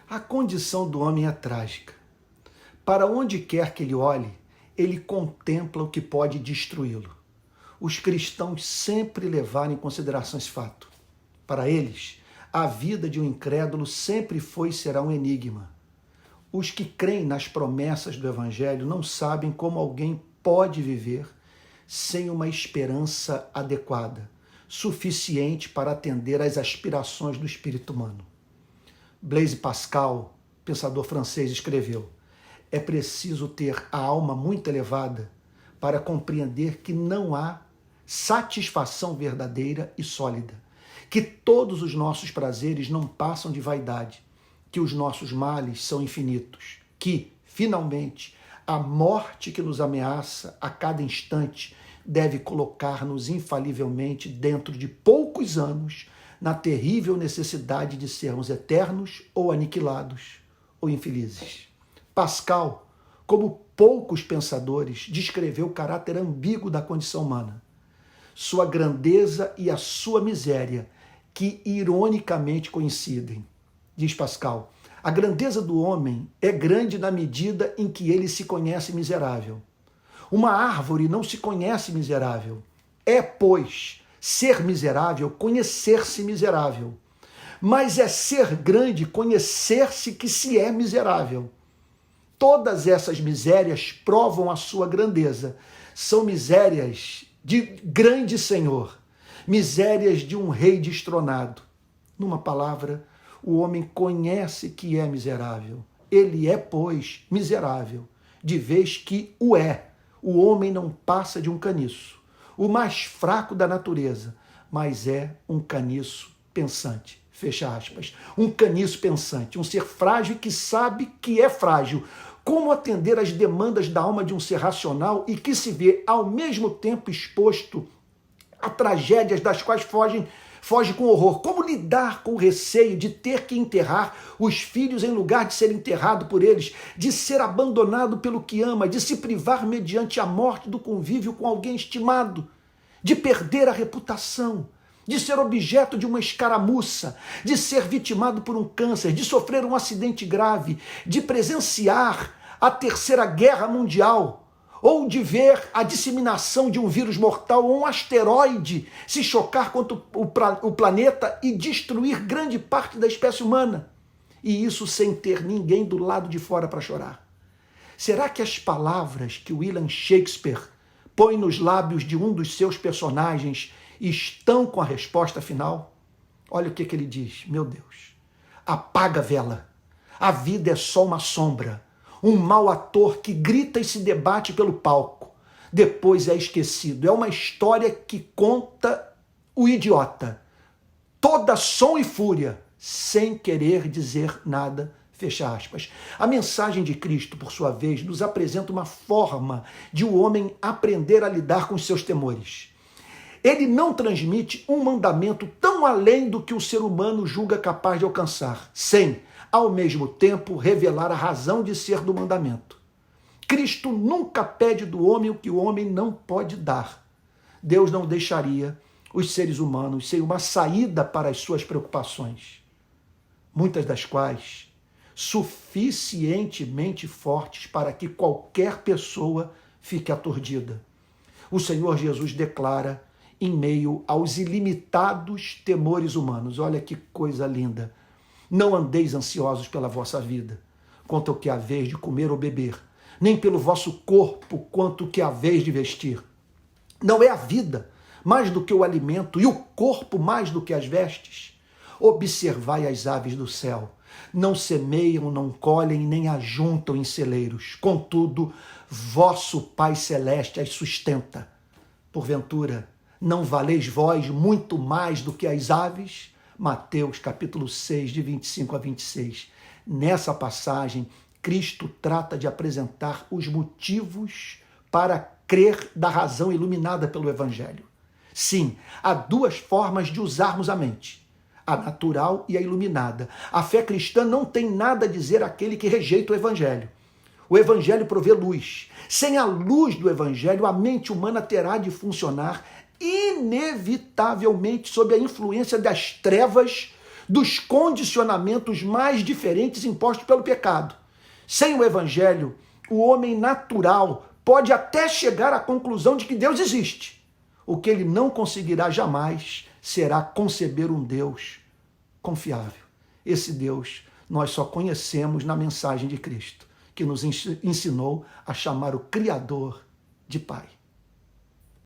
A condição do homem é trágica. Para onde quer que ele olhe, ele contempla o que pode destruí-lo. Os cristãos sempre levaram em consideração esse fato. Para eles, a vida de um incrédulo sempre foi e será um enigma. Os que creem nas promessas do Evangelho não sabem como alguém pode viver sem uma esperança adequada, suficiente para atender às aspirações do espírito humano. Blaise Pascal, pensador francês, escreveu: é preciso ter a alma muito elevada para compreender que não há satisfação verdadeira e sólida, que todos os nossos prazeres não passam de vaidade, que os nossos males são infinitos, que, finalmente, a morte que nos ameaça a cada instante deve colocar-nos infalivelmente dentro de poucos anos na terrível necessidade de sermos eternos ou aniquilados ou infelizes. Pascal, como poucos pensadores, descreveu o caráter ambíguo da condição humana, sua grandeza e a sua miséria, que ironicamente coincidem. Diz Pascal: a grandeza do homem é grande na medida em que ele se conhece miserável. Uma árvore não se conhece miserável. É, pois, ser miserável conhecer-se miserável. Mas é ser grande conhecer-se que se é miserável. Todas essas misérias provam a sua grandeza. São misérias de grande Senhor, misérias de um rei destronado. Numa palavra, o homem conhece que é miserável. Ele é, pois, miserável, de vez que o é. O homem não passa de um caniço, o mais fraco da natureza, mas é um caniço pensante. Fecha aspas. Um caniço pensante, um ser frágil que sabe que é frágil. Como atender às demandas da alma de um ser racional e que se vê ao mesmo tempo exposto a tragédias das quais foge com horror? Como lidar com o receio de ter que enterrar os filhos em lugar de ser enterrado por eles, de ser abandonado pelo que ama, de se privar mediante a morte do convívio com alguém estimado, de perder a reputação, de ser objeto de uma escaramuça, de ser vitimado por um câncer, de sofrer um acidente grave, de presenciar a Terceira Guerra Mundial, ou de ver a disseminação de um vírus mortal ou um asteroide se chocar contra o planeta e destruir grande parte da espécie humana. E isso sem ter ninguém do lado de fora para chorar. Será que as palavras que William Shakespeare põe nos lábios de um dos seus personagens estão com a resposta final? Olha o que ele diz: meu Deus, apaga a vela, a vida é só uma sombra, um mau ator que grita e se debate pelo palco, depois é esquecido. É uma história que conta o idiota, toda som e fúria, sem querer dizer nada. Fecha aspas. A mensagem de Cristo, por sua vez, nos apresenta uma forma de o homem aprender a lidar com os seus temores. Ele não transmite um mandamento tão além do que o ser humano julga capaz de alcançar, sem, ao mesmo tempo, revelar a razão de ser do mandamento. Cristo nunca pede do homem o que o homem não pode dar. Deus não deixaria os seres humanos sem uma saída para as suas preocupações, muitas das quais suficientemente fortes para que qualquer pessoa fique aturdida. O Senhor Jesus declara em meio aos ilimitados temores humanos: olha que coisa linda, não andeis ansiosos pela vossa vida, quanto ao que haveis de comer ou beber, nem pelo vosso corpo, quanto ao que haveis de vestir. Não é a vida mais do que o alimento, e o corpo mais do que as vestes? Observai as aves do céu, não semeiam, não colhem, nem ajuntam em celeiros, contudo, vosso Pai Celeste as sustenta. Porventura, não valeis vós muito mais do que as aves? Mateus capítulo 6, de 25 a 26. Nessa passagem, Cristo trata de apresentar os motivos para crer da razão iluminada pelo Evangelho. Sim, há duas formas de usarmos a mente: a natural e a iluminada. A fé cristã não tem nada a dizer àquele que rejeita o Evangelho. O Evangelho provê luz. Sem a luz do Evangelho, a mente humana terá de funcionar inevitavelmente sob a influência das trevas dos condicionamentos mais diferentes impostos pelo pecado. Sem o Evangelho, o homem natural pode até chegar à conclusão de que Deus existe. O que ele não conseguirá jamais será conceber um Deus confiável. Esse Deus nós só conhecemos na mensagem de Cristo, que nos ensinou a chamar o Criador de Pai.